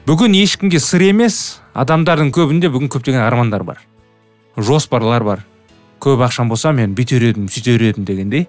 Бүгін ешкімге сыр емес, адамдардың көбінде бүгін көптеген армандар бар. Жоспарлар бар. Көп ақшам болса мен бүйтер едім, сөйтер едім дегендей.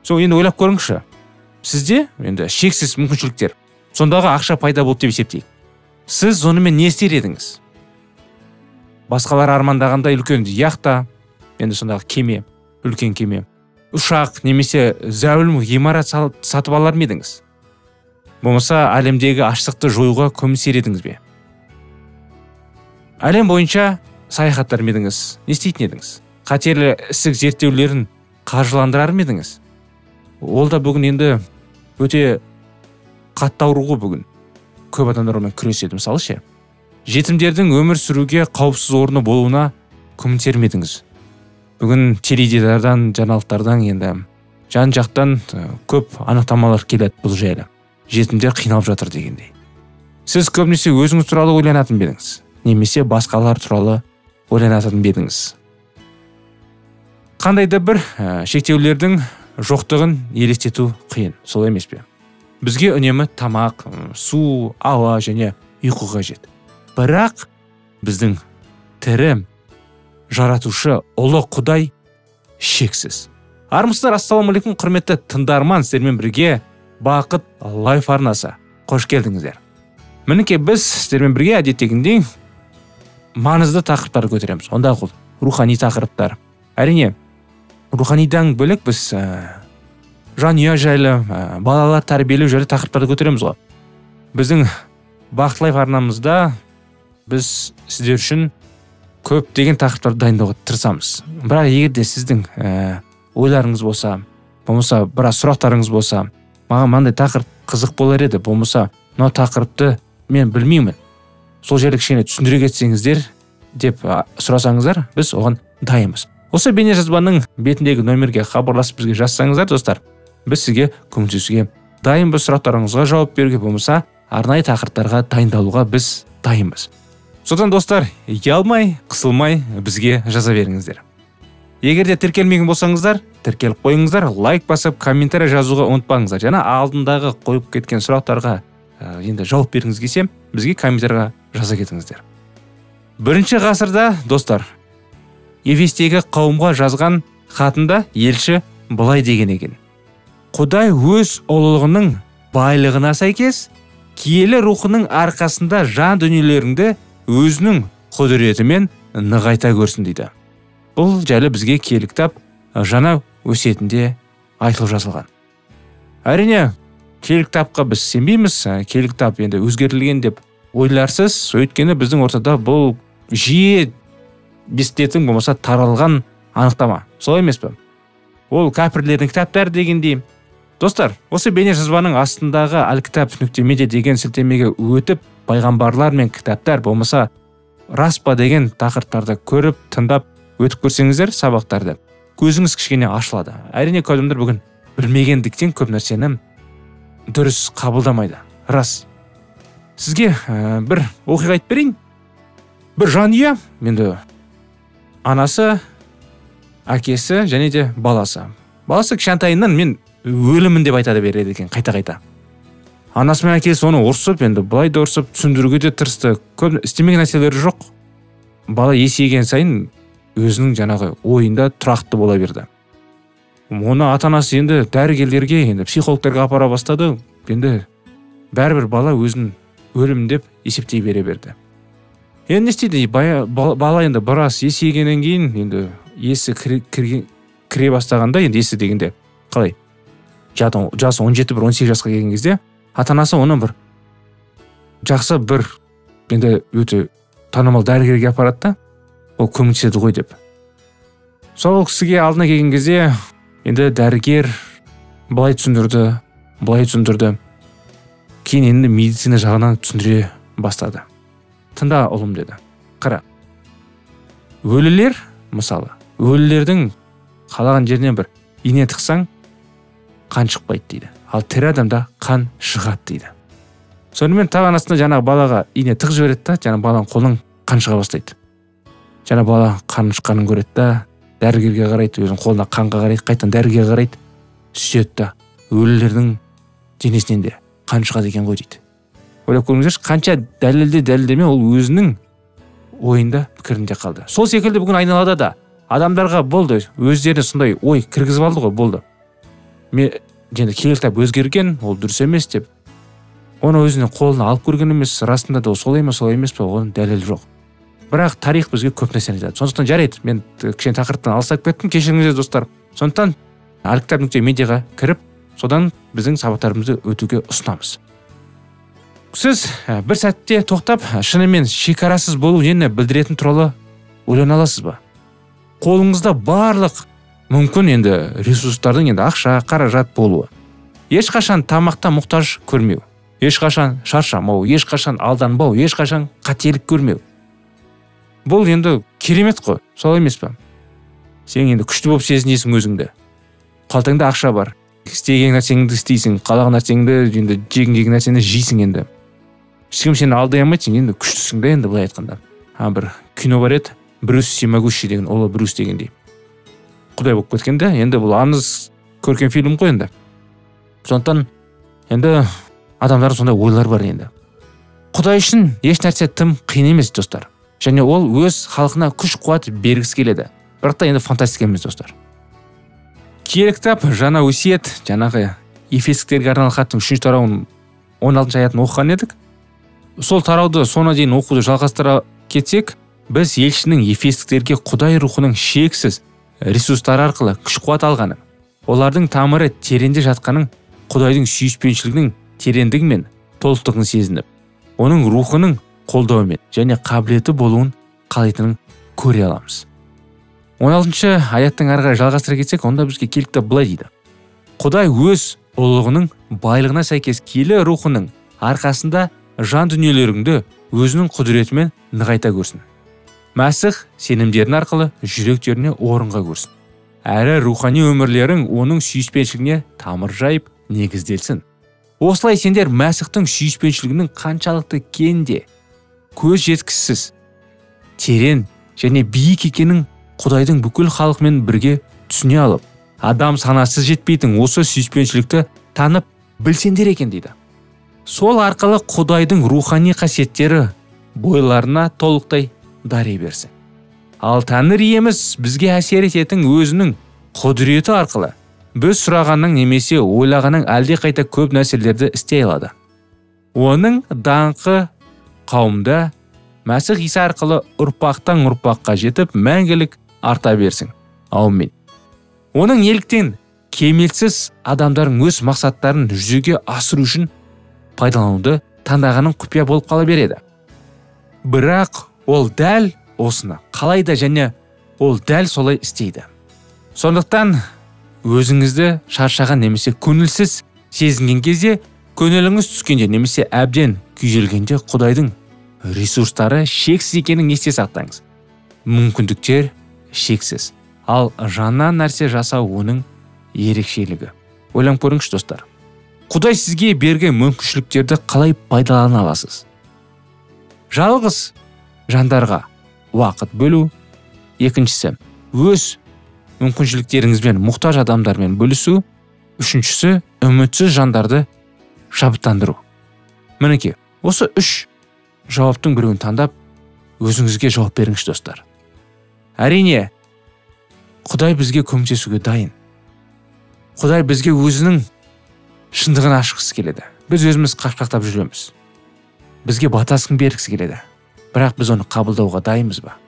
Сол енді ойлап көріңізші. Сізде енді шексіз мүмкіншіліктер. Сондағы ақша пайда болды деп есептейік. Сіз онымен не істер едіңіз? Басқалар армандағандай үлкен яхта, енді сондағы кеме, үлкен кеме, ұшақ немесе зәулім ғимарат сатып алар ма едіңіз? Болмаса әлемдегі аштықты жоюға көмектесер едіңіз бе? Әлем бойынша саяхаттар ма едіңіз? Не істейтін едіңіз? Қатерлі ісік зерттеулерін қаржыландырар ма едіңіз? Ол да бүгін енді өте қатты ауруға бүгін. Көп адамдар онымен күреседі. Мысалы ше, жетімдердің өмір сүруге қауіпсіз орны болуына көмектесер ме едіңіз? Бүгін теледидардан, жаңалықтардан енді жан жақтан көп анықтамалар келеді бұл жайлы. Жетімдер қиналып жатыр дегендей. Сіз көбінесе өзіңіз туралы ойланатын бедіңіз, немесе басқалар туралы ойланатын бедіңіз. Қандай да бір шектеулердің жоқтығын елестету қиын, сол емес пе? Бізге үнемі тамақ, су, ауа және ұйқы қажет. Бірақ біздің тірі жаратушы ұлы Құдай шексіз. Армысыздар, ассалаумағалейкум, құрметті тыңдарман, сіздермен бірге Бақыт лайф арнасы. Қош келдіңіздер. Мінекей біз сіздермен бірге әдеттегіндей маңызды тақырыптарды көтереміз. Онда бұл рухани тақырыптар. Әрине, руханидан бөлек біз жанұя жайлы, балалар тәрбиелеу жайлы тақырыптарды көтереміз ғой. Біздің Бақыт лайф арнамызда біз сіздер үшін көптеген тақырыптарды дайындауға тырысамыз. Бірақ егер де сіздің ойларыңыз болса, болмаса біраз сұрақтарыңыз болса, маған мынандай тақырып қызық болар еді, болмаса мынау тақырыпты мен білмеймін, сол жерді кішкене түсіндіре кетсеңіздер деп сұрасаңыздар, біз оған дайынбыз. Осы бейнежазбаның бетіндегі нөмерге хабарласып бізге жазсаңыздар, достар, біз сізге көмектесуге дайынбыз, сұрақтарыңызға жауап беруге, болмаса арнайы тақырыптарға дайындалуға біз дайынбыз. Содан достар, ұялмай, қысылмай бізге жаза беріңіздер. Егер де тіркелмеген болсаңыздар, тіркеліп қойыңыздар, лайк басып, комментарий жазуға ұмытпаңыздар. Жаңа алдындағы қойып кеткен сұрақтарға енді жауап бергіңіз келсе, бізге комментарийға жаза кетіңіздер. 1 ғасырда, достар, Ефестегі қауымға жазған хатында елші былай деген екен: Құдай өз ұлылығының байлығына сәйкес, киелі рухының арқасында жан дүниелеріңді өзінің құдіретімен нығайта көрсін дейді. Бұл жайлы бізге киелі кітап жаңа өсиетінде айтылып жазылған. Әрине, киелі кітапқа біз сенбейміз, киелі кітап енді өзгертілген деп ойларсыз, өйткені біздің ортада бұл жиі естілетін, болмаса таралған анықтама. Солай емес пе? Ол кәпірлердің кітаптары дегендей. Достар, осы бейнежазбаның астындағы alkitab.media деген сілтемеге өтіп, пайғамбарлар мен кітаптар, болмаса рас па деген тақырыптарды көріп, тыңдап өтіп көрсеңіздер сабақтарды, көзіңіз кішкене ашылады. Әрине, көзімдер бүгін білмегендіктен көп нәрсені дұрыс қабылдамайды. Рас. Сізге бір оқиға айтып берейін. Бір жанұя, енді анасы, әкесі және де баласы. Баласы кішкентайынан мен өлімін деп айтады береді екен, қайта-қайта. Анасы мен әкесі оны ұрсып, енді былай да ұрсып, түсіндіруге де тырысты. Көп істемеген нәрселері жоқ. Бала есейген сайын өзінің жаңағы ойында тұрақты бола берді. Оны ата-анасы енді дәрігерлерге, енді психологтарға апара бастады. Енді бәрібір бала өзін өлім деп есептей берді. Енді не істейді? Бала енді біраз есейгеннен кейін, енді есі кіре бастағанда, енді есі дегенде қалай? Жасы 17-18 жасқа келген кезде, ата-анасы оны бір жақсы бір енді өте танымал дәрігерге апарады да, ол көмектеседі ғой деп. Сол кісіге алдына келген кезде, енді дәрігер былай түсіндірді. Кейін енді медицина жағынан түсіндіре бастады. Тыңда, ұлым, деді. Қара. Өлілер, мысалы, өлілердің қалаған жерінен бір ине тықсаң, қан шықпайды дейді. Ал тірі адамда қан шығады дейді. Сонымен тағы анасына жаңағы балаға ине тық жібереді да, жаңағы баланың қолынан қан шыға бастайды. Жаңа бала қан шыққанын көреді да, дәрігерге қарайды, өзінің қолына қанға қарайды, қайтадан дәрігерге қарайды, сөйтеді да, өлілердің денесінен де қан шығады екен ғой дейді. ойлап көріңіздерші, қанша дәлелдеме ол өзінің ойында, пікірінде қалды. Сол секілді бүгін айналада да адамдарға болды, өздеріне сондай ой кіргізіп алды ғой, болды. Мен енді кітап өзгерген, ол дұрыс емес деп. Оны өзінің қолына алып көрген емес, расында да солай ма, солай емес пе, оның дәлелі жоқ. Бірақ тарих бізге көп нәрсені айтады. Сондықтан жарайды, мен кішкене тақырыптан алыстап кеттім, кешіріңіздер достар. Сондықтан alkitab.mediaға кіріп, содан біздің сабақтарымызды өтуге ұсынамыз. Сіз бір сәтте тоқтап, шынымен шекарасыз болу нені білдіретін туралы ойлана аласыз ба? Қолыңызда барлық мүмкін енді ресурстардың енді ақша, қаражат болуы. Ешқашан тамақта мұқтаж көрмеу. Ешқашан шаршамау, ешқашан алданбау, ешқашан қателік көрмеу. Бұл енді керемет қой, солай емес пе? Сен енді күшті болып сезінесің өзіңді. Қалтаңда ақша бар. Істеген нәрсеңді істейсің, қалаған нәрсеңді енді жеген нәрсені жейсің енді. Ешкім сені алдай алмайды, сен енді күштісің де енді былай айтқанда. Бір кино бар еді, Брюс всемогущий деген, ол Брюс дегендей. Құдай болып кеткенде, енді бұл аңыз көрген фильм қой енді. Сондықтан енді адамдардың сондай ойлар бар енді. Құдай үшін еш нәрсе тым қиын емес достар. Және ол өз халқына күш қуат бергісі келеді. Бірақ та енді фантастика емес достар. Киелі кітап жаңа өсиет, жаңағы Ефескілерге арналған хаттың 3-ші тарауын 16-шы аятын оқыған едік. Сол тарауды соңына дейін оқуды жалғастыра кетсек, біз елшінің Ефескілерге Құдай рухының шексіз ресурстары арқылы күш қуат алғаны, олардың тамыры тереңде жатқанын, Құдайдың сүйіспеншілігінің тереңдігі мен толықтығын сезініп, оның рухының қолдауымен және қабілеті болуын қалайтынын көре аламыз. 16-шы аяттың ары қарай жалғастыра кетсек, онда бізге киелі кітап былай дейді. Құдай өз ұлылығының байлығына сәйкес киелі рухының арқасында жан дүниелеріңді өзінің құдіретімен нығайта көрсін. Мәсіх сенімдерін арқылы жүректеріне орынға көрсін. Әрі рухани өмірлерің оның сүйіспеншілігіне тамыр жайып негізделсін. Осылай сендер Мәсіхтің сүйіспеншілігінің қаншалықты кенде, көз жеткісіз, терең және биік екенін Құдайдың бүкіл халқымен бірге түсіне алып, адам санасыз жетпейтін осы сүйіспеншілікті танып білсендер екен дейді. Сол арқылы Құдайдың рухани қасиеттері бойларына толықтай дари берсін. Ал Тәңір иеміз бізге әсер ететін өзінің құдіреті арқылы біз сұрағанның немесе ойлағанның әлде қайта көп нәрселерді істей алады. Оның даңқы қауымда Мәсіх Иса арқылы ұрпақтан ұрпаққа жетіп мәңгілік арта берсін. Аумин. Оның неліктен кемелсіз адамдардың өз мақсаттарын жүзеге асыру үшін пайдалануды таңдағанын құпия болып қала береді. Бірақ ол дәл осыны қалайда және ол дәл солай істейді. Сондықтан өзіңізді шаршаған немесе көңілсіз сезінген кезде, көңіліңіз түскенде немесе әбден күйзелгенде Құдайдың ресурстары шексіз екенін есте сақтаңыз. Мүмкіндіктер шексіз. Ал жаңа нәрсе жасау оның ерекшелігі. Ойланып көріңізші достар. Құдай сізге берген мүмкіншіліктерді қалай пайдалана аласыз? Жалғыз жандарға уақыт бөлу. Екіншісі, өз мүмкіншіліктеріңізбен мұқтаж адамдармен бөлісу. Үшіншісі, үмітсіз жандарды шабыттандыру. Мінекей, осы 3 жауаптың біреуін таңдап, өзіңізге жауап беріңізші достар. Әрине, Құдай бізге көмектесуге дайын. Құдай бізге өзінің шындығын ашқысы келеді. Біз өзіміз қашқақтап жүреміз. Бізге батасын бергісі келеді. Бірақ біз оны қабылдауға дайынбыз ба?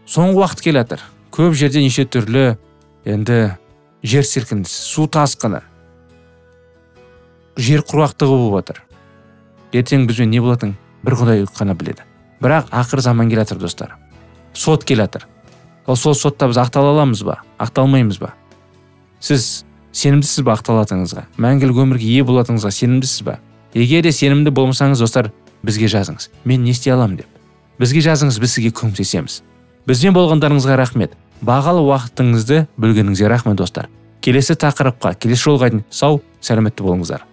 Соңғы уақыт келе жатыр. Көп жерде неше түрлі енді жер сілкінісі, су тасқыны, жер құрғақтығы болып жатыр. Ертең бізбен не болатынын бір Құдай қана біледі. Бірақ ақыр заман келе жатыр достар. Сот келе жатыр. Ол сол сотта біз ақтала аламыз ба? Ақталмаймыз ба? Сіз сенімдісіз ба ақталатыныңызға? Мәңгілік өмірге ие болатыныңызға сенімдісіз ба? Егер де сенімді болмасаңыз, достар, бізге жазыңыз. Мен не істей аламын деп. Бізге жазыңыз, біз сізге көмектесеміз. Бізбен болғандарыңызға рахмет. Бағалы уақытыңызды бөлгеніңізге рахмет достар. Келесі тақырыпқа, келесі жолға дейін сау, сәлеметті болыңыздар.